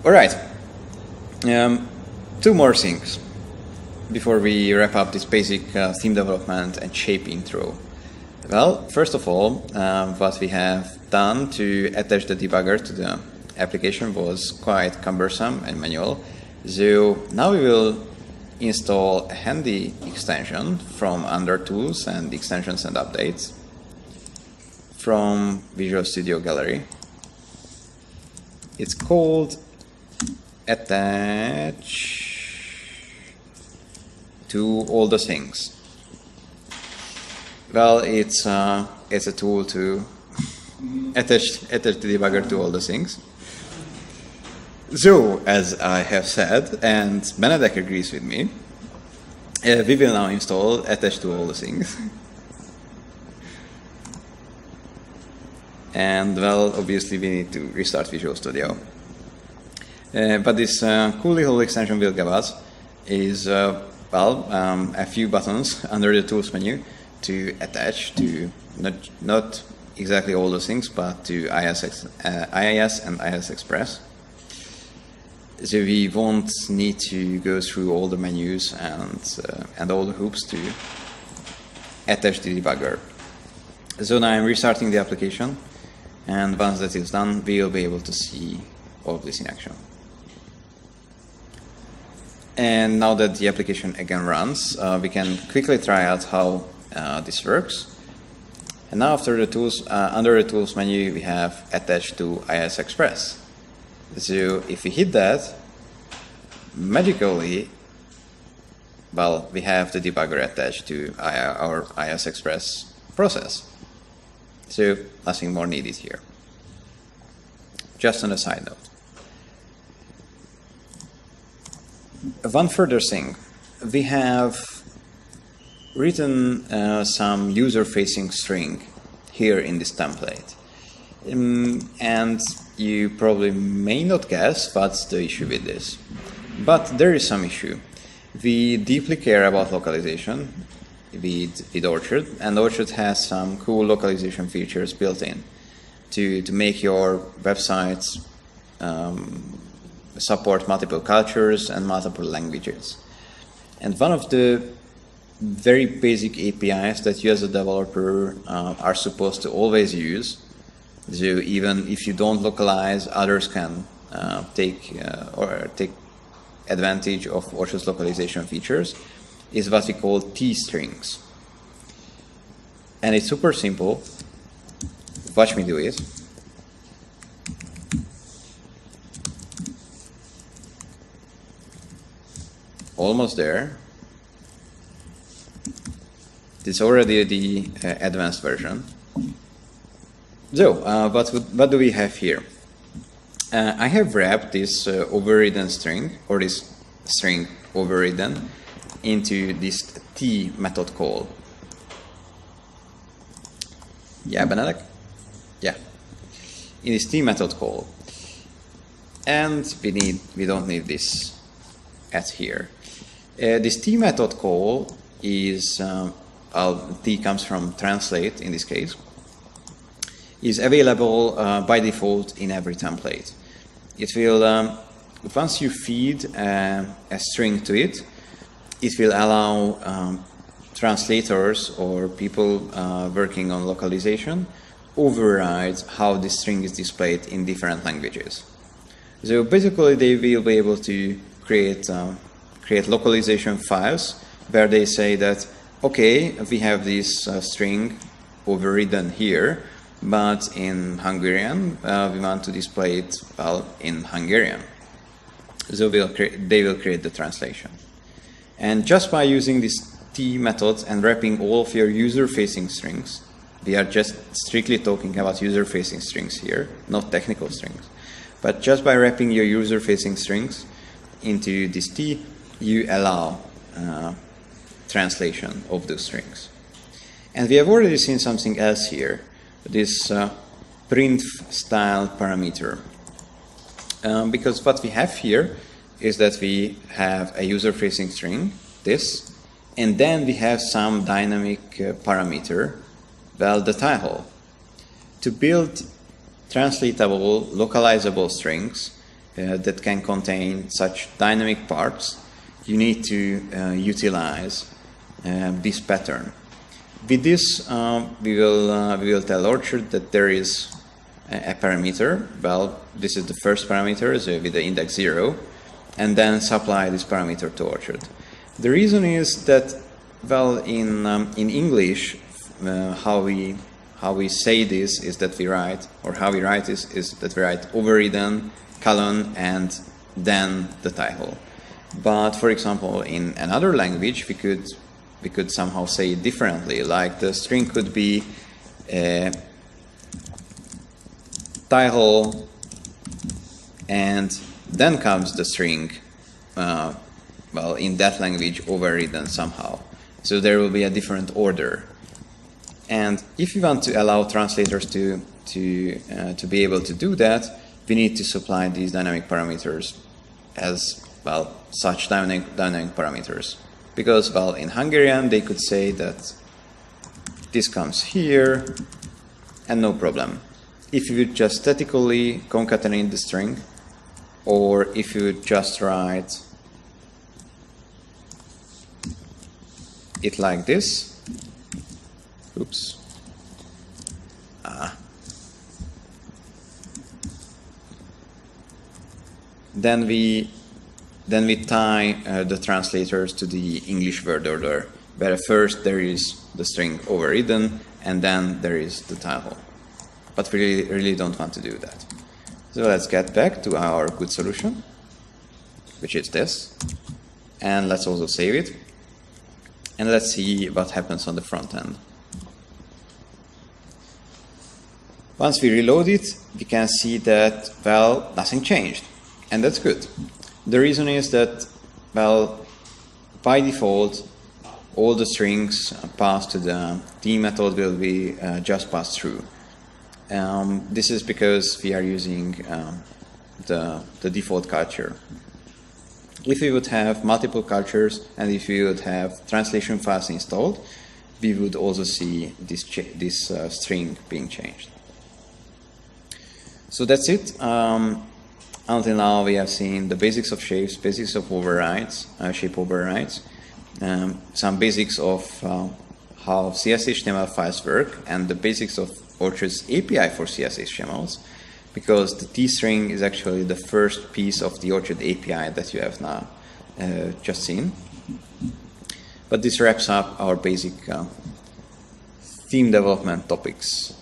All right. Two more things before we wrap up this basic theme development and shape intro. Well, first of all, what we have done to attach the debugger to the application was quite cumbersome and manual. So now we will install a handy extension from under Tools and Extensions and Updates from Visual Studio Gallery. It's called Attach to All the Things. Well, it's a tool to attach the debugger to all the things. So, as I have said, and Benedek agrees with me, we will now install Attach to All the Things. And, well, obviously we need to restart Visual Studio. But this cool little extension will give us is, a few buttons under the Tools menu to attach to not exactly all those things, but to IIS and IIS Express. So we won't need to go through all the menus and all the hoops to attach the debugger. So now I'm restarting the application, and once that is done, we will be able to see all of this in action. And now that the application again runs, we can quickly try out how this works. And now after the tools, under the Tools menu, we have Attach to IIS Express. So if we hit that, magically, well, we have the debugger attached to our IIS Express process. So nothing more needed here. Just on a side note. One further thing, we have written some user-facing string here in this template. And you probably may not guess what's the issue with this. But there is some issue. We deeply care about localization with Orchard, and Orchard has some cool localization features built in to make your websites support multiple cultures and multiple languages. And one of the very basic APIs that you as a developer are supposed to always use, so even if you don't localize, others can take advantage of Orchard's localization features, is what we call T-strings. And it's super simple. Watch me do it. Almost there. It's already the advanced version. So, what do we have here? I have wrapped this overridden string, or this string overridden, into this T method call. Yeah, Benedek? Yeah. In this T method call. And we don't need this at here. This T method call is, T comes from translate in this case, is available by default in every template. It will, once you feed a string to it, it will allow translators or people working on localization override how this string is displayed in different languages. So basically they will be able to create localization files where they say that, okay, we have this string overridden here, but in Hungarian, we want to display it, well, in Hungarian. So they will create the translation. And just by using this T method and wrapping all of your user-facing strings, we are just strictly talking about user-facing strings here, not technical strings. But just by wrapping your user-facing strings into this T, you allow translation of those strings. And we have already seen something else here, this print style parameter. Because what we have here is that we have a user-facing string, this, and then we have some dynamic parameter, well, the title. To build translatable, localizable strings, that can contain such dynamic parts, you need to utilize this pattern. With this, we will tell Orchard that there is a parameter. Well, this is the first parameter, so with the index 0, and then supply this parameter to Orchard. The reason is that, well, in English, how we say this is that we write, or how we write this is that we write overridden, colon, and then the title. But for example, in another language, we could somehow say it differently. Like the string could be title, and then comes the string. Well, in that language, overridden somehow. So there will be a different order. And if you want to allow translators to be able to do that, we need to supply these dynamic parameters as, well, such dynamic parameters. Because, well, in Hungarian, they could say that this comes here, and no problem. If you would just statically concatenate the string, or if you would just write it like this, oops, then we tie the translators to the English word order, where first there is the string overridden, and then there is the title. But we really don't want to do that. So let's get back to our good solution, which is this, and let's also save it. And let's see what happens on the front end. Once we reload it, we can see that, well, nothing changed. And that's good. The reason is that, well, by default, all the strings passed to the D method will be just passed through. This is because we are using the default culture. If we would have multiple cultures and if we would have translation files installed, we would also see this string being changed. So that's it. Until now we have seen the basics of shapes, basics of overrides, shape overrides, some basics of how CSS/HTML files work, and the basics of Orchard's API for CSS/HTMLs, because the T-string is actually the first piece of the Orchard API that you have now just seen. But this wraps up our basic theme development topics.